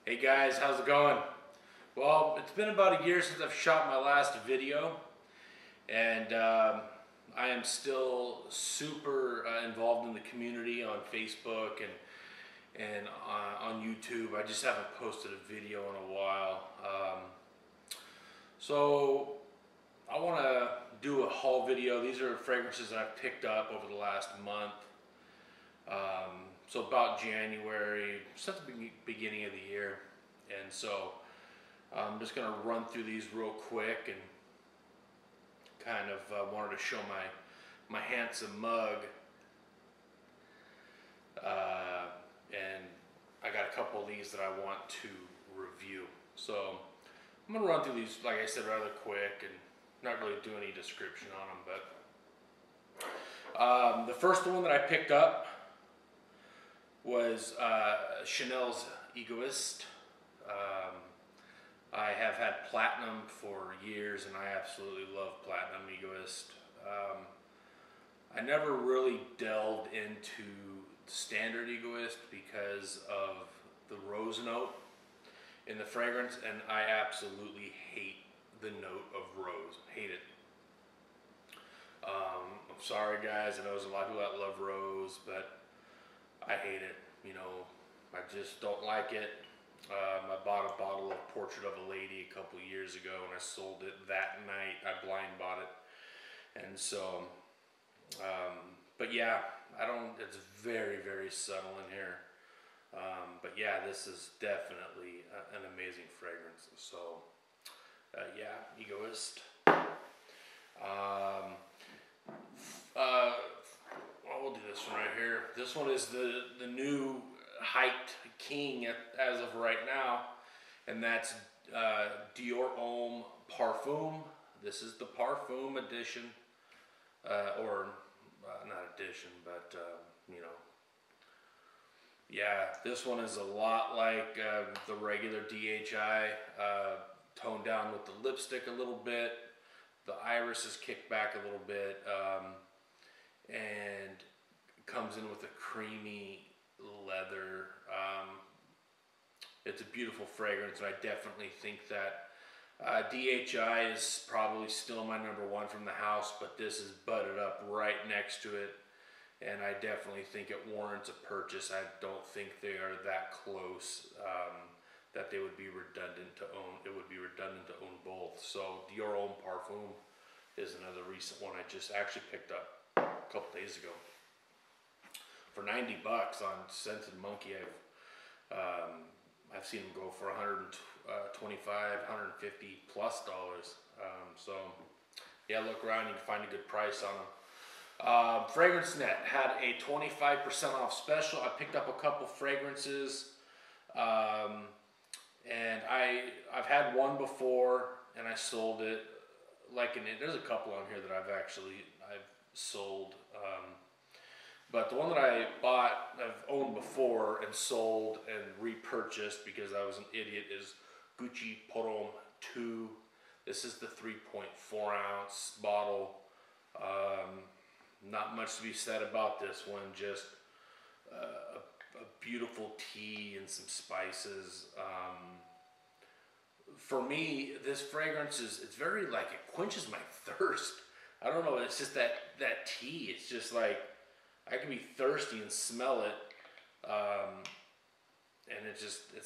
Hey guys, how's it going? Well, it's been about a year since I've shot my last video, and I am still super involved in the community on Facebook and on YouTube. I just haven't posted a video in a while. So I want to do a haul video. These are fragrances that I've picked up over the last month. So about January, since the beginning of the year. And so I'm just going to run through these real quick and kind of wanted to show my handsome mug. And I got a couple of these that I want to review. So I'm going to run through these, like I said, rather quick and not really do any description on them. But the first one that I picked up was Chanel's Egoist. I have had Platinum for years, and I absolutely love Platinum Egoist. I never really delved into standard Egoist because of the rose note in the fragrance, and I absolutely hate the note of rose. Hate it. I'm sorry guys, I know there's a lot of people that love rose, but I hate it. You know, I just don't like it. I bought a bottle of Portrait of a Lady a couple years ago, and I sold it that night. I blind bought it, and so, but yeah, it's very, very subtle in here. But yeah, this is definitely an amazing fragrance. So, yeah, Egoist. We'll do this one right here. This one is the new hyped king as of right now, and that's Dior Homme Parfum. This is the Parfum edition, or not edition, but you know, yeah, this one is a lot like the regular DHI, toned down with the lipstick a little bit. The iris is kicked back a little bit, and comes in with a creamy leather. It's a beautiful fragrance, and I definitely think that DHI is probably still my number one from the house, but this is butted up right next to it, and I definitely think it warrants a purchase. I don't think they are that close that they would be redundant to own. It would be redundant to own both. So Dior Homme Parfum is another recent one I just actually picked up a couple days ago for 90 bucks on Scented Monkey. I've seen them go for 125, 150 plus dollars. So yeah, look around, you can find a good price on them. Fragrance Net had a 25% off special. I picked up a couple fragrances, and I've had one before and I sold it. There's a couple on here that I've sold. But the one that I bought, I've owned before and sold and repurchased because I was an idiot, is Gucci Porum 2. This is the 3.4 ounce bottle. Not much to be said about this one, just a beautiful tea and some spices. For me, this fragrance it's very, like, it quenches my thirst. I don't know, it's just that tea. It's just like, I can be thirsty and smell it, and it's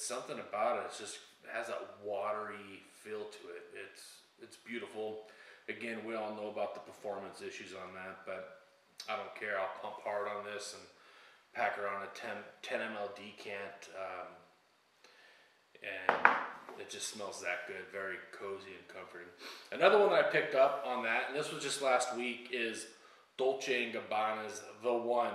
something about it. It has that watery feel to it. It's beautiful. Again, we all know about the performance issues on that, but I don't care. I'll pump hard on this and pack her on a 10 ml decant, and it just smells that good. Very cozy and comforting. Another one that I picked up on that, and this was just last week, is Dolce Gabbana's The One.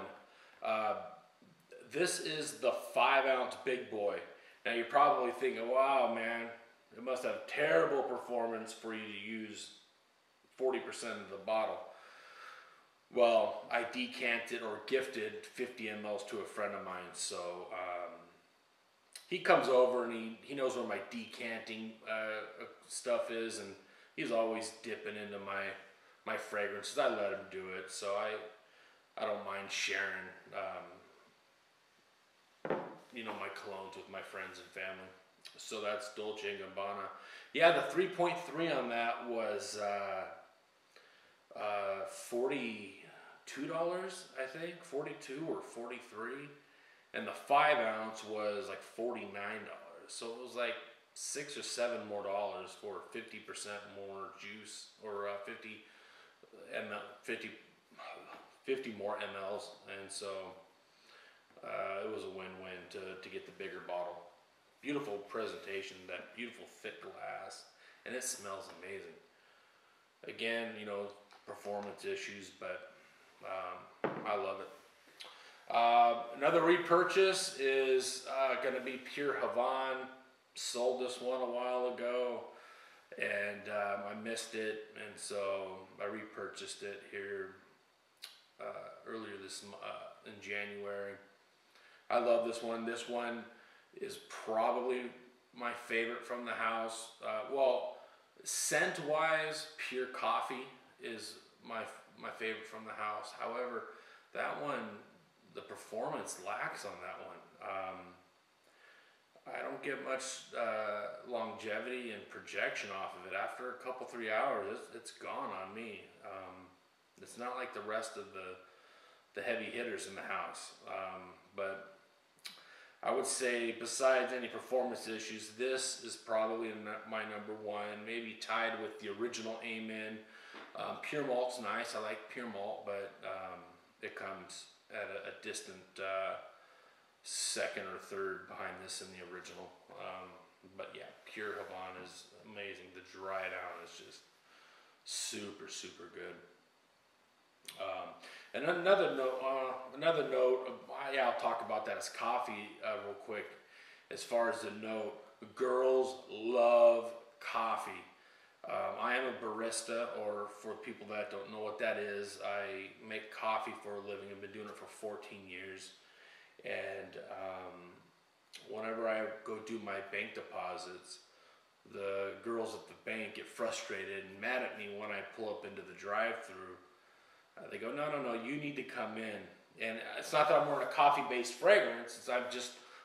This is the 5 ounce big boy. Now you're probably thinking, wow man, it must have terrible performance for you to use 40% of the bottle. Well, I decanted or gifted 50 mLs to a friend of mine, so he comes over and he knows where my decanting stuff is, and he's always dipping into my fragrances. I let him do it, so I don't mind sharing, you know, my colognes with my friends and family. So that's Dolce Gabbana. Yeah, the 3.3 on that was $42, I think, 42 or 43, and the 5 ounce was like $49. So it was like $6 or $7 more for 50% more juice, or 50 more mLs, and so it was a win-win to get the bigger bottle. Beautiful presentation, that beautiful thick glass, and it smells amazing. Again, you know, performance issues, but I love it. Another repurchase is going to be Pure Avon. Sold this one a while ago, and I missed it, and so I repurchased it here earlier in January. I love this one. This one is probably my favorite from the house. Well, scent-wise, Pure Coffee is my favorite from the house. However, that one, the performance lacks on that one. I don't get much longevity and projection off of it. After a couple, 3 hours, it's gone on me. It's not like the rest of the heavy hitters in the house. But I would say, besides any performance issues, this is probably my number one, maybe tied with the original Amen. Pure Malt's nice. I like Pure Malt, but it comes at a distant second or third behind this in the original. But yeah, Pure Avon is amazing. The dry down is just super, super good. And another note, yeah, I'll talk about that as coffee real quick. As far as the note, girls love coffee. I am a barista, or for people that don't know what that is, I make coffee for a living. I've been doing it for 14 years. And whenever I go do my bank deposits, the girls at the bank get frustrated and mad at me when I pull up into the drive-thru. They go, no, you need to come in. And it's not that I'm wearing a coffee-based fragrance. It's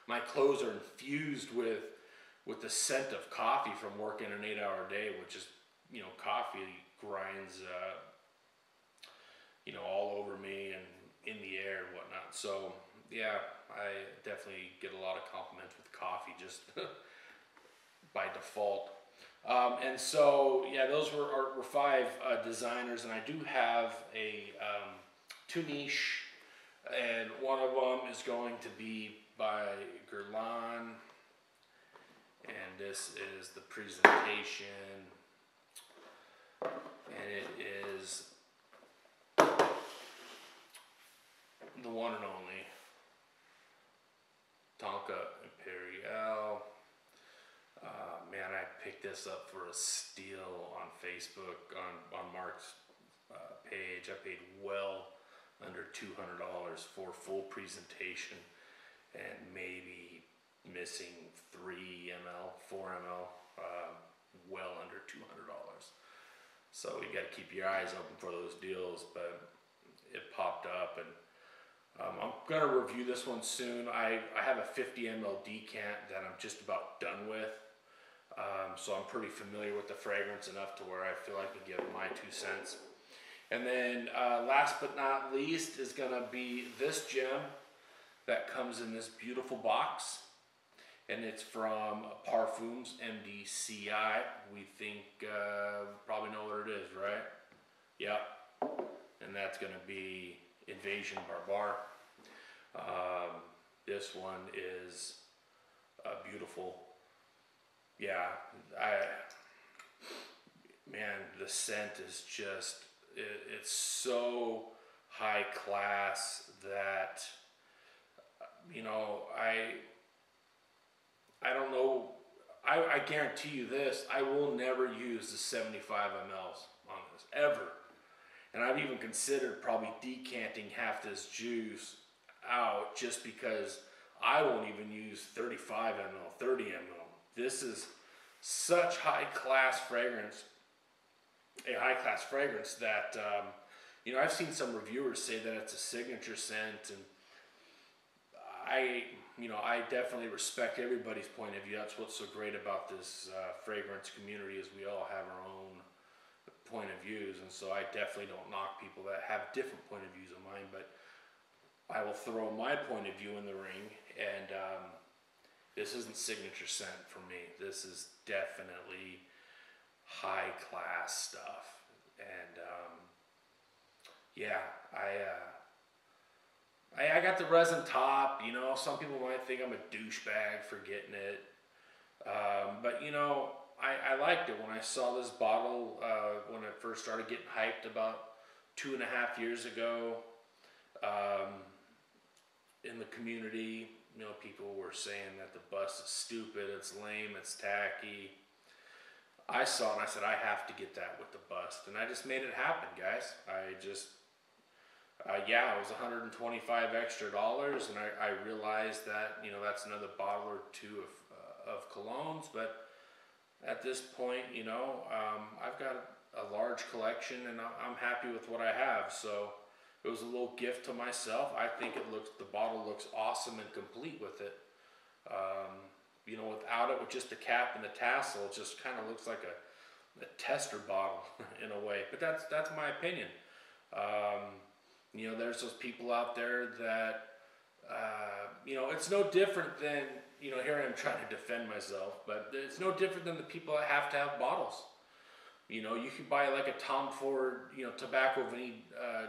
my clothes are infused with the scent of coffee from working an 8-hour day, which is, you know, coffee grinds, you know, all over me and in the air and whatnot. So yeah, I definitely get a lot of compliments with coffee just by default. And so, yeah, those were 5 designers, and I do have 2 niche, and one of them is going to be by Guerlain, and this is the presentation, and it is the one and only Tonka Imperial. Man, I picked this up for a steal on Facebook, on Mark's page. I paid well under $200 for full presentation, and maybe missing 3 ml, 4 ml, well under $200. So you got to keep your eyes open for those deals, but it popped up, and I'm going to review this one soon. I have a 50 ml decant that I'm just about done with. So I'm pretty familiar with the fragrance enough to where I feel I can give my 2 cents. And then last but not least is going to be this gem that comes in this beautiful box. And it's from Parfums MDCI. We think, probably know what it is, right? Yep. And that's going to be Invasion Barbar. This one is beautiful. Yeah, man, the scent is just, it's so high class that, you know, I don't know, I guarantee you this, I will never use the 75 mLs on this, ever. And I've even considered probably decanting half this juice out just because I won't even use 35 ml, 30 ml. This is such high-class fragrance, a high-class fragrance that, you know, I've seen some reviewers say that it's a signature scent, and I definitely respect everybody's point of view. That's what's so great about this fragrance community, is we all have our own point of views, and so I definitely don't knock people that have different point of views of mine, but I will throw my point of view in the ring, and this isn't signature scent for me. This is definitely high class stuff, and yeah, I got the resin top. You know, some people might think I'm a douchebag for getting it, but you know, I liked it when I saw this bottle when it first started getting hyped about 2.5 years ago. In the community, you know, people were saying that the bust is stupid, it's lame, it's tacky. I saw it and I said, I have to get that with the bust, and I just made it happen, guys. I just, yeah, it was $125 extra, and I realized that, you know, that's another bottle or two of colognes, but at this point, you know, I've got a large collection, and I'm happy with what I have, so it was a little gift to myself. I think the bottle looks awesome and complete with it. You know, without it, with just the cap and the tassel, it just kind of looks like a tester bottle in a way. But that's my opinion. You know, there's those people out there that, you know, it's no different than, you know, here I am trying to defend myself, but it's no different than the people that have to have bottles. You know, you could buy like a Tom Ford, you know, tobacco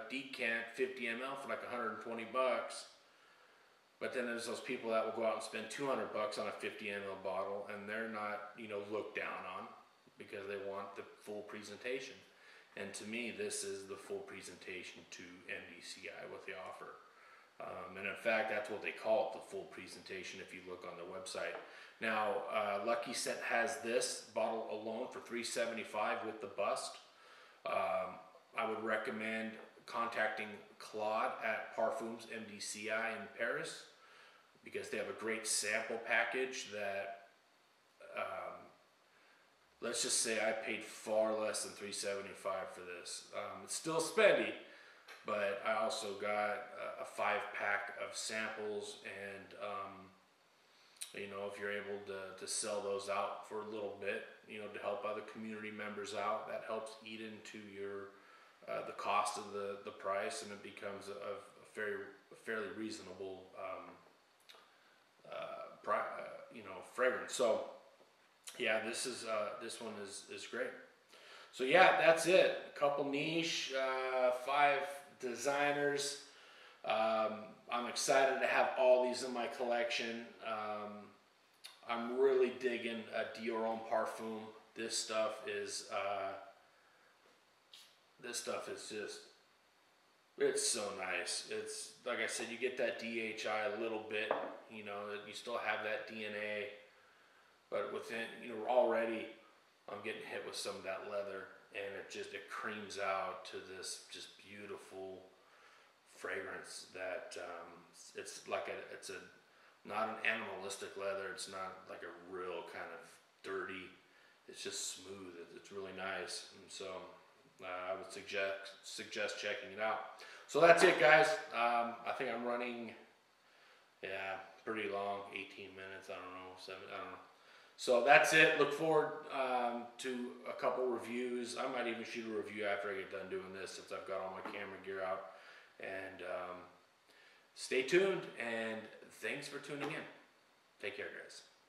decant 50 ml for like 120 bucks. But then there's those people that will go out and spend 200 bucks on a 50 ml bottle, and they're not, you know, looked down on because they want the full presentation. And to me, this is the full presentation to MDCI, what they offer. And in fact, that's what they call it, the full presentation, if you look on the website. Now, Lucky Scent has this bottle alone for $375 with the bust. I would recommend contacting Claude at Parfums MDCI in Paris, because they have a great sample package that, let's just say I paid far less than $375 for this. It's still spendy, but I also got a 5-pack of samples, and you know, if you're able to sell those out for a little bit, you know, to help other community members out, that helps eat into your the cost of the price, and it becomes a fairly reasonable you know, fragrance. So yeah, this one is great. So yeah, that's it. A couple niche, 5 designers. I'm excited to have all these in my collection. I'm really digging Dior Homme Parfum. This stuff is just, it's so nice. It's like I said, you get that DHI a little bit, you know, you still have that DNA, but within, you know, already I'm getting hit with some of that leather, and it creams out to this just beautiful fragrance that it's like it's not an animalistic leather. It's not like a real kind of dirty. It's just smooth. It's really nice, and so I would suggest checking it out. So that's it, guys. I think I'm running, yeah, pretty long, 18 minutes. I don't know, 7. I don't know. So that's it. Look forward to a couple reviews. I might even shoot a review after I get done doing this, since I've got all my camera gear out. And stay tuned, and thanks for tuning in. Take care, guys.